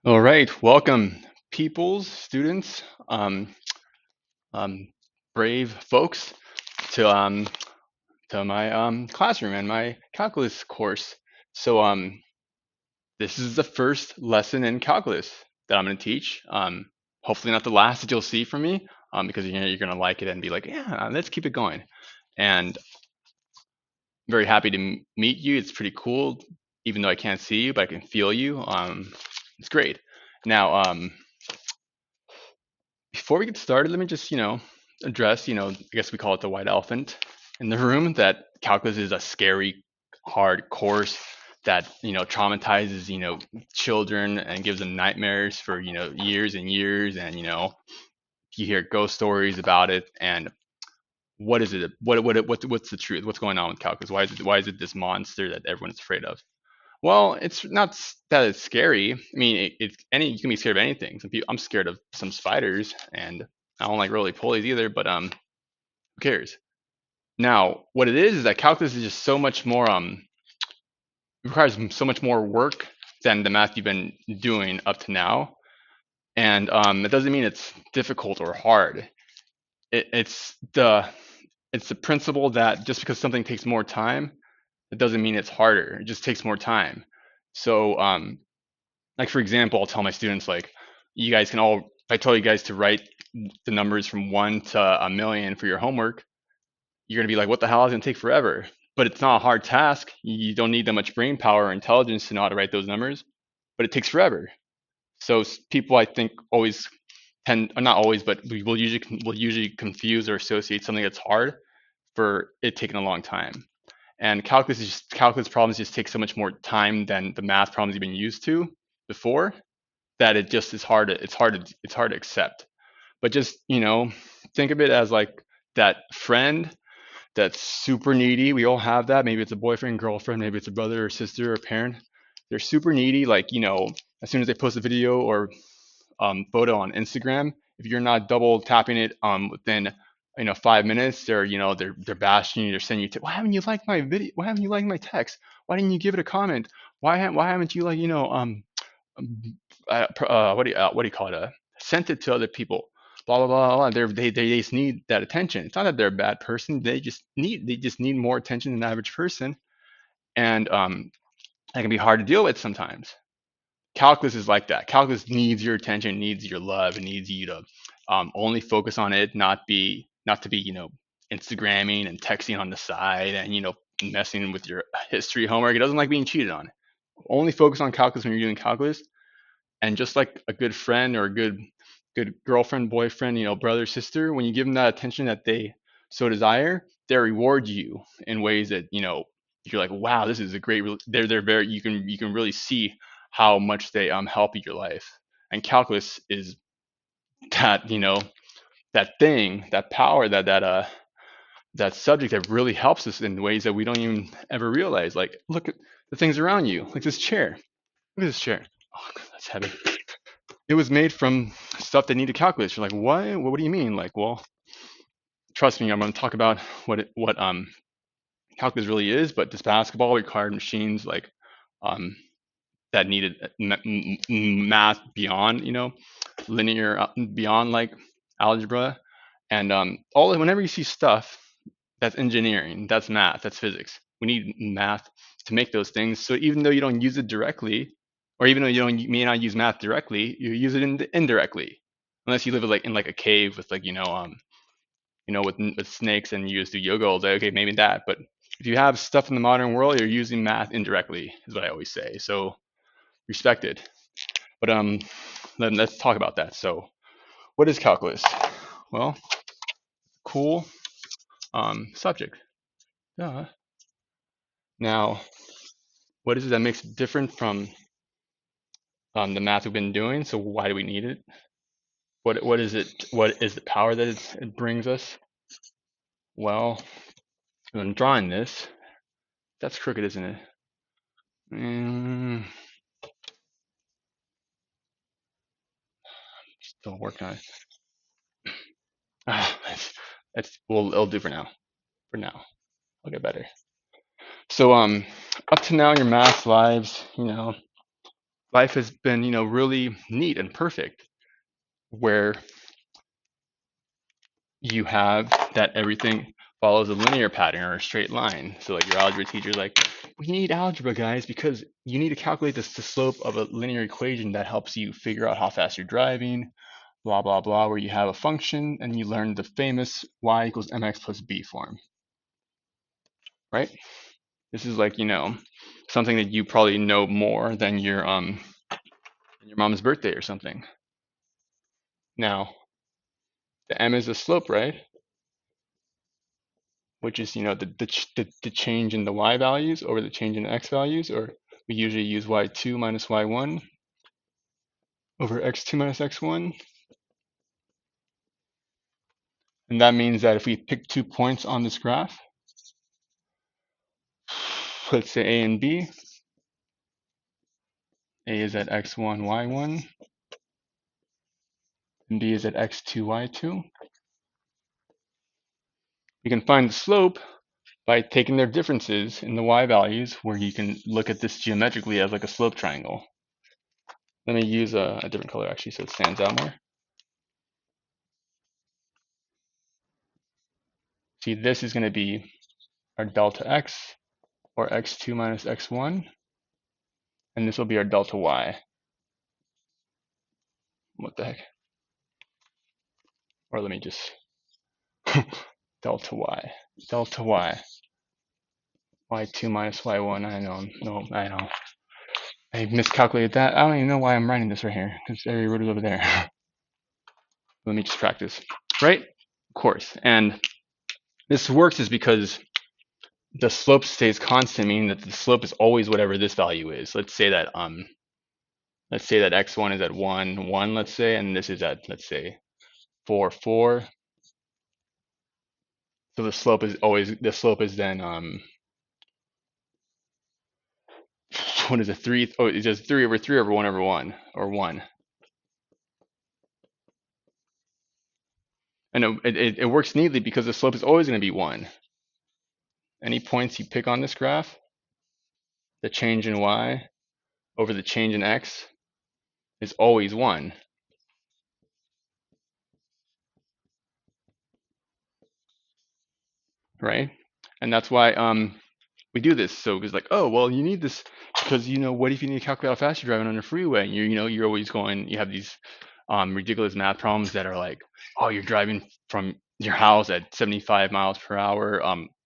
All right, welcome, peoples, students, um, brave folks, to my classroom and my calculus course. So this is the first lesson in calculus that I'm going to teach. Hopefully not the last that you'll see from me, because you're going to like it and be like, yeah, let's keep it going. And I'm very happy to meet you. It's pretty cool, even though I can't see you, but I can feel you. It's great. Now, before we get started, let me just, address, I guess we call it the white elephant in the room, that calculus is a scary, hard course that, traumatizes, children and gives them nightmares for, years and years. And, you hear ghost stories about it. And what is it? What's the truth? What's going on with calculus? Why is it this monster that everyone's afraid of? Well, it's not that it's scary. I mean, you can be scared of anything. I'm scared of some spiders, and I don't like roly polies either. But who cares? Now, what it is that calculus is just so much more requires so much more work than the math you've been doing up to now, and it doesn't mean it's difficult or hard. It's the principle that just because something takes more time, it doesn't mean it's harder. It just takes more time. So like for example, I'll tell my students, like, you guys can all, if I told you guys to write the numbers from 1 to a million for your homework, you're going to be like, what the hell, is going to take forever. But it's not a hard task. You don't need that much brain power or intelligence to know how to write those numbers, but it takes forever. So people, I think, always tend, or not always, but we will usually confuse or associate something that's hard for it taking a long time. And calculus problems just take so much more time than the math problems you've been used to before, that it just is hard to, it's hard to accept. But just, think of it as like that friend that's super needy. We all have that. Maybe it's a boyfriend, girlfriend, maybe it's a brother or sister or parent. They're super needy. Like, as soon as they post a video or photo on Instagram, if you're not double tapping it within 5 minutes, they're bashing you. They're sending you, why haven't you liked my video? Why haven't you liked my text? Why didn't you give it a comment? Why haven't you, like, what do you call it? Sent it to other people. Blah blah blah blah. They just need that attention. It's not that they're a bad person. They just need more attention than the average person, and that can be hard to deal with sometimes. Calculus is like that. Calculus needs your attention, needs your love, and needs you to only focus on it, not to be Instagramming and texting on the side, and messing with your history homework. It doesn't like being cheated on. Only focus on calculus when you're doing calculus. And just like a good friend or a good girlfriend, boyfriend, brother, sister, when you give them that attention that they so desire, they reward you in ways that, you're like, wow, this is a great. They're very. You can really see how much they help your life. And calculus is that, that thing, that power, that subject that really helps us in ways that we don't even ever realize. Like, look at the things around you, like this chair. Look at this chair. Oh, that's heavy. It was made from stuff that needed calculus. You're like, what? What do you mean? Like, well, trust me, I'm going to talk about what calculus really is. But this basketball required machines, like, um, that needed math beyond, linear, beyond, like, algebra. And all whenever you see stuff that's engineering, that's math, that's physics. We need math to make those things. So even though you don't use it directly, or even though you may not use math directly, you use it indirectly, unless you live like in like a cave with, like, with snakes, and you just do yoga all day. Okay, maybe that. But if you have stuff in the modern world, you're using math indirectly, is what I always say. So respect it. But let's talk about that. So what is calculus? Well, cool subject. Yeah. Now, what is it that makes it different from the math we've been doing? So why do we need it? What is it? What is the power that it brings us? Well, when drawing this, that's crooked, isn't it? Still working on it. Ah, well, it'll do for now. For now, I'll get better. So up to now in your math lives, life has been, really neat and perfect, where you have that everything follows a linear pattern or a straight line. So like your algebra teacher's like, we need algebra, guys, because you need to calculate the slope of a linear equation that helps you figure out how fast you're driving, blah, blah, blah, where you have a function and you learn the famous y equals mx plus b form, right? This is like, something that you probably know more than your mom's birthday or something. Now, the m is the slope, right? Which is, the change in the y values over the change in the x values, or we usually use y2 minus y1 over x2 minus x1. And that means that if we pick 2 points on this graph, let's say A and B, A is at x1, y1, and B is at x2, y2. We can find the slope by taking their differences in the y values, where you can look at this geometrically as like a slope triangle. Let me use a different color actually so it stands out more. See, this is going to be our delta x, or x2 minus x1, and this will be our delta y. What the heck? Or let me just delta y, y2 minus y1. I know, no, I know. I miscalculated that. I don't even know why I'm writing this right here, because every root is over there. Let me just practice. Right? Of course. And this works is because the slope stays constant, meaning that the slope is always whatever this value is. Let's say that x1 is at 1, 1, let's say, and this is at, let's say, 4, 4. So the slope is then what is it, 3? Oh, it's just 3 over 3 over 1 over 1, or 1. And it works neatly because the slope is always going to be 1. Any points you pick on this graph, the change in y over the change in x is always 1, right? And that's why we do this. So it's like, oh, well, you need this because, what if you need to calculate how fast you're driving on a freeway? And you're always going, you have these ridiculous math problems that are like, oh, you're driving from your house at 75 miles per hour.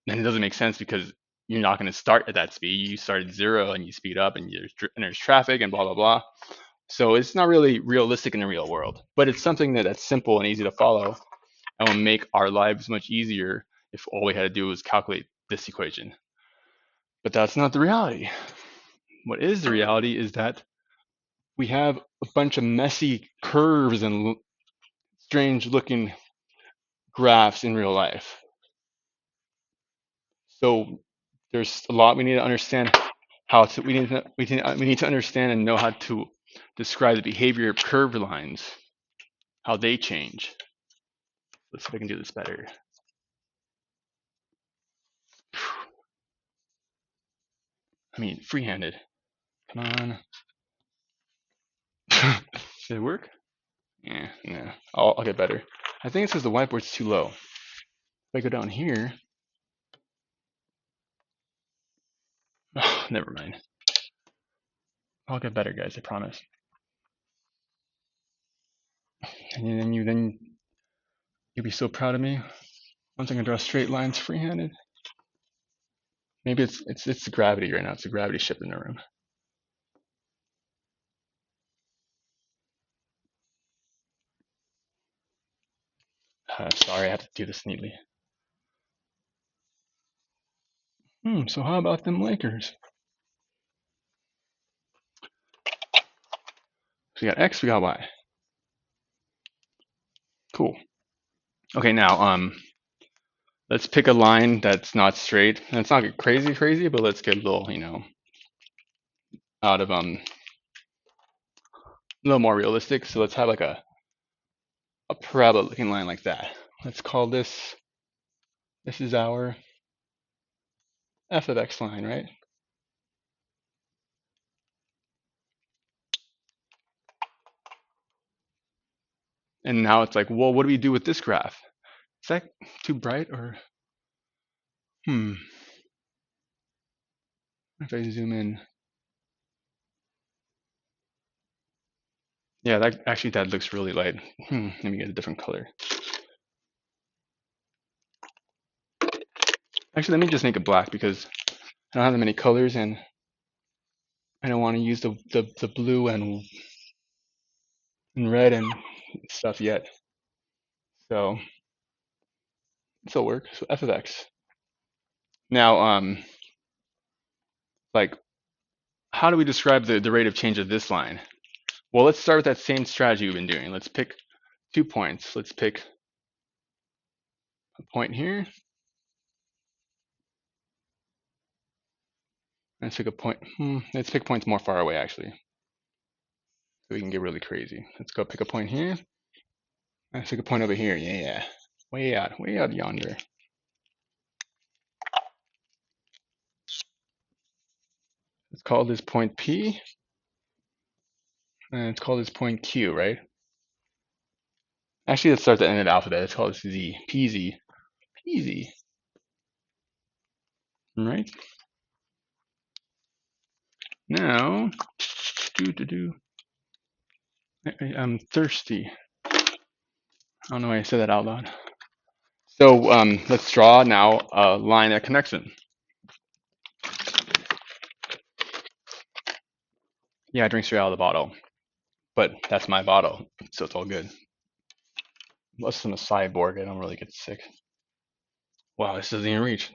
And it doesn't make sense because you're not going to start at that speed. You start at 0 and you speed up, and there's traffic and blah, blah, blah. So it's not really realistic in the real world, but it's something that's simple and easy to follow and will make our lives much easier if all we had to do was calculate this equation. But that's not the reality. What is the reality is that we have a bunch of messy curves and strange looking graphs in real life. So there's a lot we need to understand we need to understand and know how to describe the behavior of curved lines, how they change. Let's see if I can do this better. I mean, free-handed. Come on. Did it work? Yeah, no. I'll get better. I think it's because the whiteboard's too low. If I go down here, oh, never mind. I'll get better, guys. I promise. And then you'll be so proud of me once I can draw straight lines free-handed. Maybe it's the gravity right now. It's the gravity ship in the room. Sorry, I have to do this neatly. So how about them Lakers? So we got X, we got Y. Cool. Okay, now let's pick a line that's not straight. And it's not crazy, but let's get a little, out of a little more realistic. So let's have like a parabola looking line like that. Let's call this is our f of x line, right? And now it's like, well, what do we do with this graph? Is that too bright or if I zoom in? Yeah, that looks really light. Let me get a different color. Actually, let me just make it black because I don't have that many colors and I don't want to use the blue and red and stuff yet. So this will work. So f of x. Now, like, how do we describe the rate of change of this line? Well, let's start with that same strategy we've been doing. Let's pick 2 points. Let's pick a point here. Let's pick a point. Let's pick points more far away, actually, so we can get really crazy. Let's go pick a point here. Let's pick a point over here. Yeah, way out yonder. Let's call this point P, and let's call this point Q, right? Actually, let's start the end of the alphabet. Let's call this Z. PZ. PZ. Right? Now, I'm thirsty. I don't know why I said that out loud. So let's draw now a line that connects them. Yeah, I drink straight out of the bottle, but that's my bottle, so it's all good. Unless I'm a cyborg, I don't really get sick. Wow, this doesn't even reach.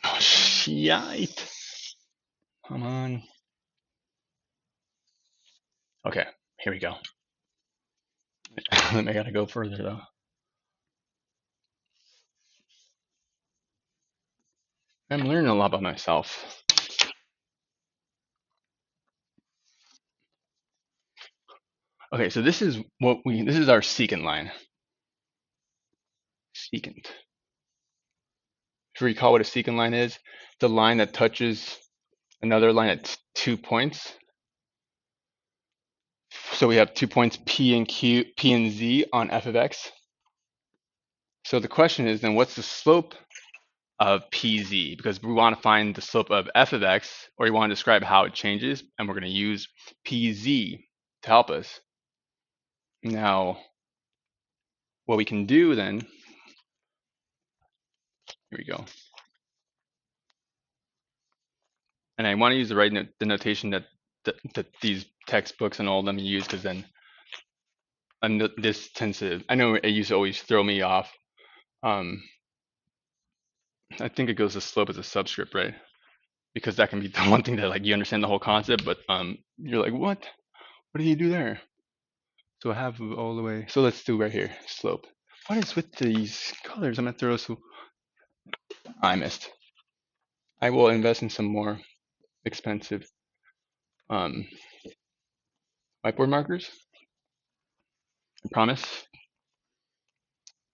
Oh, shite. Come on. Okay, here we go. I gotta go further though. I'm learning a lot about myself. Okay, so this is our secant line. Secant. If you recall what a secant line is, the line that touches another line at 2 points. So we have 2 points P and Z on f of x. So the question is then what's the slope of PZ? Because we want to find the slope of f of x, or we want to describe how it changes, and we're going to use PZ to help us. Now, what we can do then, here we go. And I want to use the notation that these textbooks and all of them use, because then this tends to, I know it used to always throw me off. I think it goes to slope as a subscript, right? Because that can be the one thing that like you understand the whole concept, but you're like, what do you do there? So I have all the way, so let's do right here, slope. What is with these colors? I'm gonna throw some, I missed. I will invest in some more expensive whiteboard markers, I promise.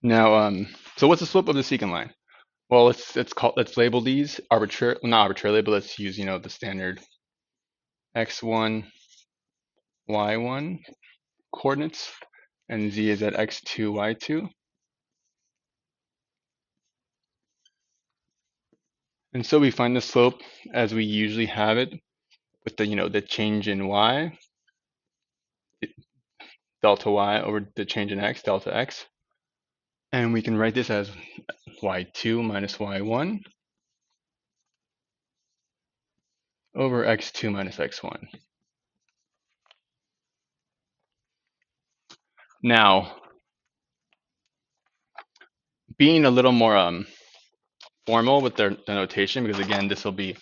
Now, so what's the slope of the secant line? Well, let's label these arbitrary, well, not arbitrarily, but let's use the standard x1, y1 coordinates, and z is at x2, y2. And so we find the slope as we usually have it with the change in y, delta y over the change in x, delta x. And we can write this as y2 minus y1 over x2 minus x1. Now, being a little more formal with the notation, because again, this will be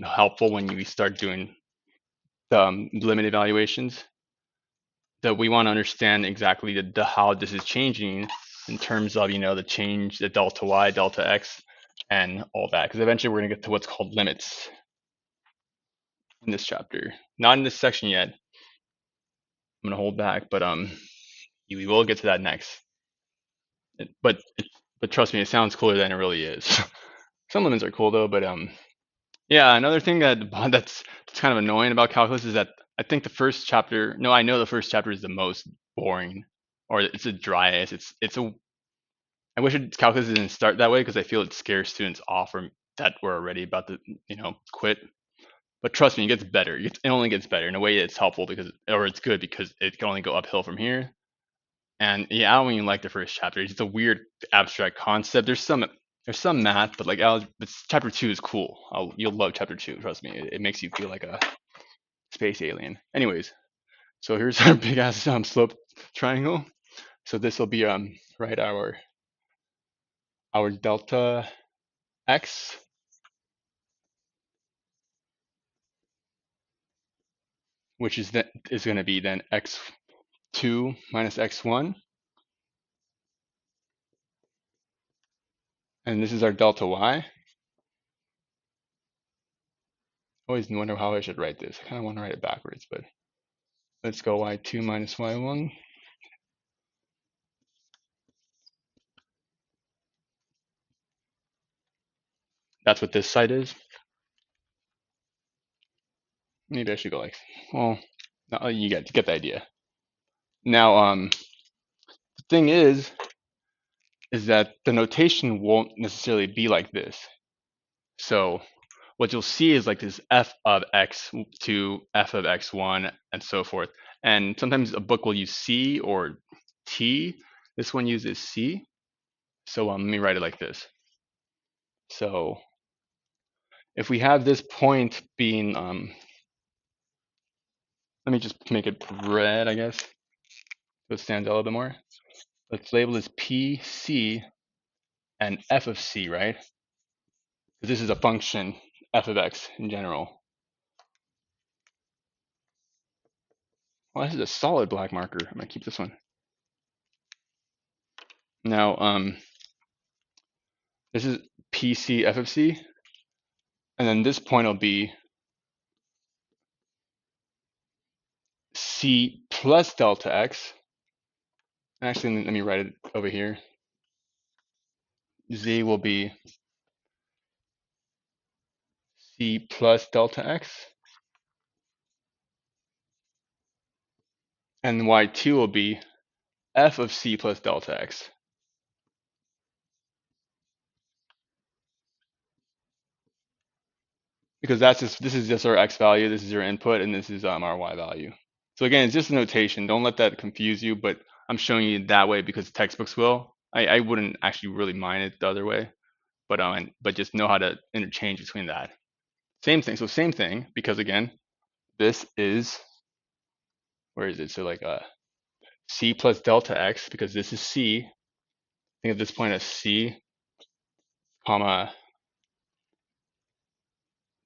helpful when you start doing the limit evaluations. That we want to understand exactly the how this is changing in terms of the change, the delta y, delta x, and all that. Because eventually we're going to get to what's called limits in this chapter. Not in this section yet. I'm going to hold back, but we will get to that next. But trust me, it sounds cooler than it really is. Some limits are cool though, but Yeah, another thing that's kind of annoying about calculus is that I think the first chapter, no, I know the first chapter is the most boring, or it's the driest. I wish calculus didn't start that way because I feel it scares students off from that were already about to, quit. But trust me, it gets better. It only gets better. In a way, it's helpful or it's good because it can only go uphill from here. And yeah, I don't even like the first chapter. It's just a weird abstract concept. There's some math, but like chapter two is cool. You'll love chapter two. Trust me, it makes you feel like a space alien. Anyways, so here's our big ass slope triangle. So this will be right our delta x, which is going to be then x2 minus x1, and this is our delta y. Always wonder how I should write this. I kind of want to write it backwards, but let's go y2 minus y1. That's what this side is. Maybe I should go like, well, no, you get the idea. Now, the thing is that the notation won't necessarily be like this. So what you'll see is like this f of x2, f of x1, and so forth. And sometimes a book will use c or t. This one uses c. So let me write it like this. So if we have this point being, let me just make it red, I guess, so it stands out a little bit more. Let's label this p, c, and f of c, right? Because this is a function, f of x in general. Well, this is a solid black marker. I'm gonna keep this one. Now, this is p, c, f of c, and then this point will be c plus delta x. Actually, let me write it over here. Z will be c plus delta x, and y2 will be f of c plus delta x. Because this is just our x value, this is your input, and this is our y value. So again, it's just a notation. Don't let that confuse you, but I'm showing you that way because textbooks will. I wouldn't actually really mind it the other way, but just know how to interchange between that. Same thing. So same thing, because again, this is, where is it? So like c plus delta x, because this is c. Think of this point as c, comma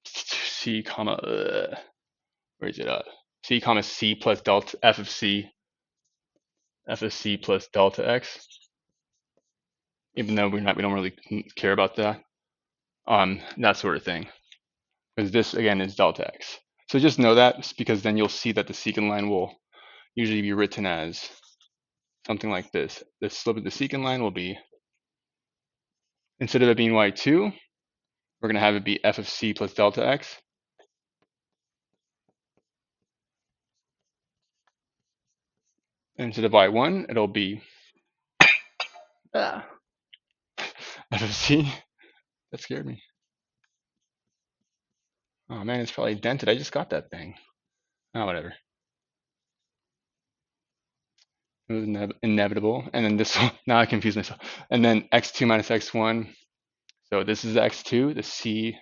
c, comma where is it? C comma c plus delta f of c plus delta x. Even though we don't really care about that sort of thing, because this again is delta x. So just know that, because then you'll see that the secant line will usually be written as something like this. The slope of the secant line will be, instead of it being y2, we're going to have it be f of c plus delta x. And instead of y1, it'll be f of c. That scared me. Oh man, it's probably dented. I just got that thing. Oh, whatever. It was inevitable. And then this, now I confuse myself. And then x2 minus x1. So this is x2, the c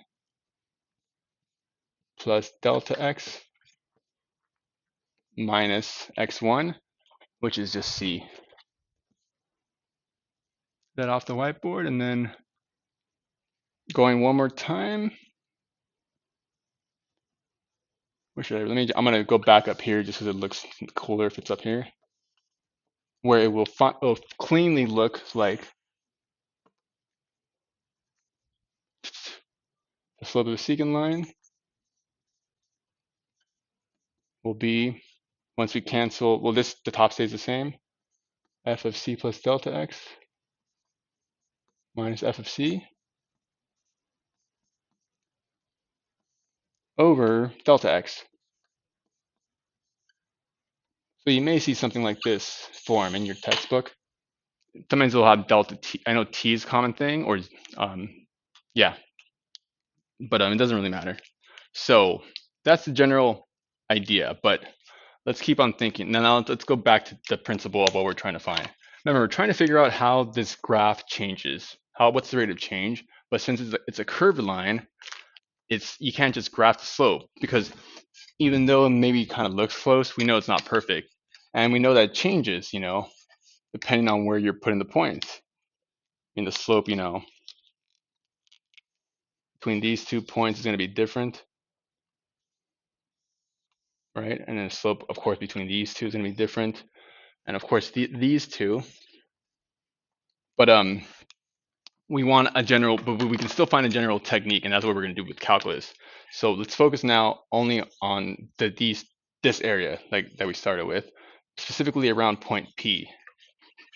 plus delta x minus x1, which is just c. That off the whiteboard, and then going one more time. Where should I'm gonna go back up here just because it looks cooler if it's up here, where it'll cleanly look like the slope of the secant line will be, once we cancel, well, the top stays the same, f of c plus delta x minus f of c. over delta x. So you may see something like this form in your textbook. Sometimes they'll have delta t. I know t is a common thing, or um, yeah, but it doesn't really matter. So that's the general idea, but let's keep on thinking. Now let's go back to the principle of what we're trying to find. Remember, we're trying to figure out how this graph changes, what's the rate of change. But since it's a curved line, you can't just graph the slope, because even though it maybe kind of looks close, we know it's not perfect, and we know that it changes, depending on where you're putting the points in the slope. Between these 2 points is going to be different, right? And then the slope, of course, between these two is going to be different, and of course these two. But we want a general, but we can still find a general technique, and that's what we're going to do with calculus. So let's focus now only on this area that we started with, specifically around point P.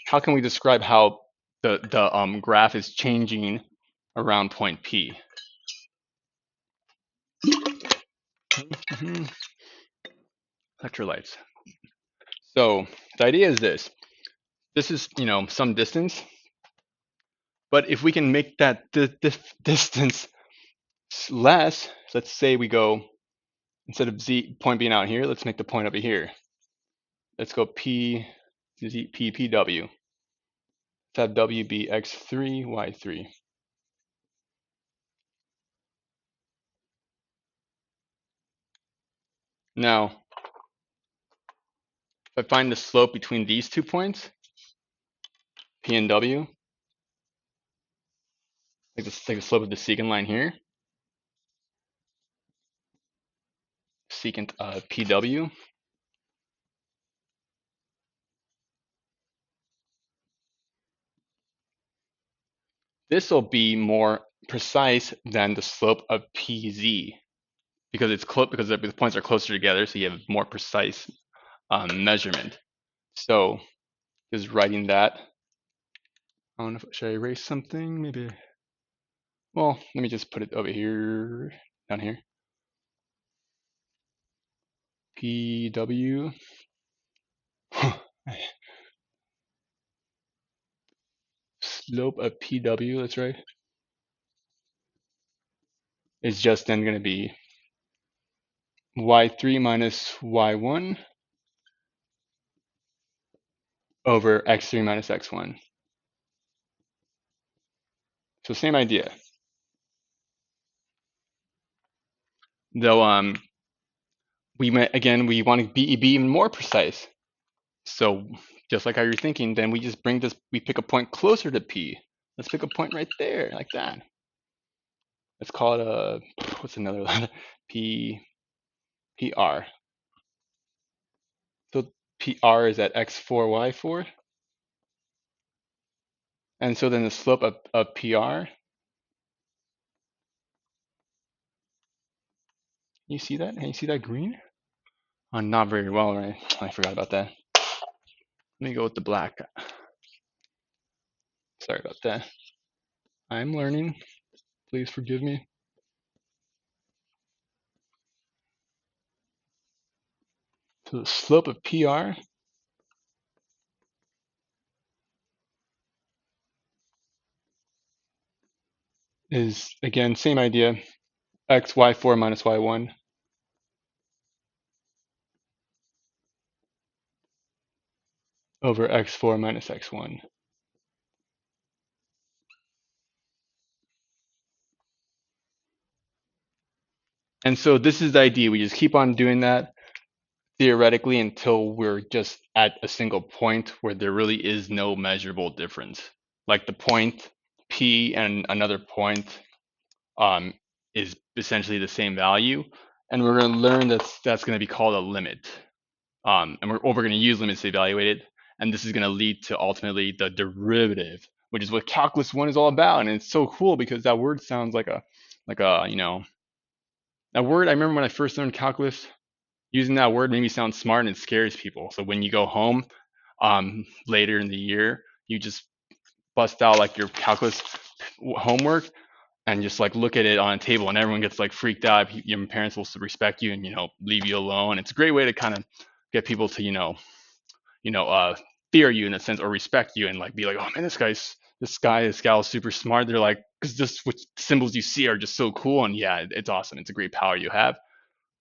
How can we describe how the graph is changing around point P? Electrolytes. So the idea is this. This is, some distance, but if we can make that distance less, let's say we go, instead of z point being out here, let's make the point over here. Let's go P, Z, P, P, W. Let's have W be x3, y3. Now, if I find the slope between these 2 points, P and W, like the slope of the secant line here, secant PW, this will be more precise than the slope of PZ, because because the points are closer together, so you have more precise measurement. So just writing that. I don't know, should I erase something? Maybe. Well, let me just put it over here, down here. PW. Slope of PW, that's right, is just then going to be y3 minus y1 over x3 minus x1. So same idea. Though we want to be even more precise. So just like how you're thinking, then we just we pick a point closer to P. Let's pick a point right there, like that. Let's call it what's another letter? P, PR. So PR is at x4, y4. And so then the slope of PR, you see that? Can you see that green? Oh, not very well, right? I forgot about that. Let me go with the black. Sorry about that. I'm learning. Please forgive me. So the slope of PR is, again, same idea, x, y4 minus y1 over x4 minus x1. And so this is the idea. We just keep on doing that theoretically until we're just at a single point where there really is no measurable difference. Like the point P and another point is essentially the same value. And we're going to learn that's going to be called a limit. And we're going to use limits to evaluate it. And this is going to lead to ultimately the derivative, which is what calculus 1 is all about. And it's so cool because that word sounds like a that word. I remember when I first learned calculus, using that word made me sound smart, and it scares people. So when you go home later in the year, you just bust out like your calculus homework and just like look at it on a table, and everyone gets like freaked out. Your parents will respect you and leave you alone. It's a great way to kind of get people to you know uh fear you in a sense, or respect you, and like be like, oh man, this gal is super smart. They're like, because just what symbols you see are just so cool, and yeah, it's awesome. It's a great power you have.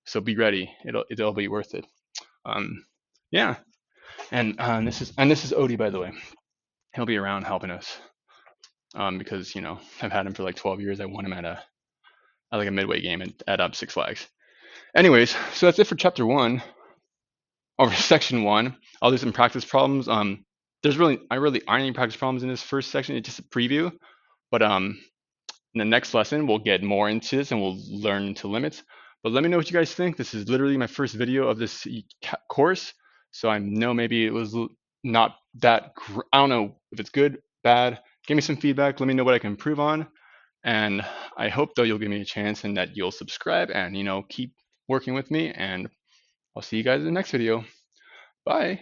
So be ready. It'll be worth it. Um, yeah, and this is Odie, by the way. He'll be around helping us. Because I've had him for like 12 years. I won him at like a midway game at Six Flags. Anyways, so that's it for chapter one, or section one. I'll do some practice problems. I really aren't any practice problems in this first section. It's just a preview. But in the next lesson, we'll get more into this and we'll learn into limits. But let me know what you guys think. This is literally my first video of this course, so I know maybe it was not that. I don't know if it's good, bad. Give me some feedback. Let me know what I can improve on. And I hope though you'll give me a chance and that you'll subscribe and keep working with me. And I'll see you guys in the next video. Bye.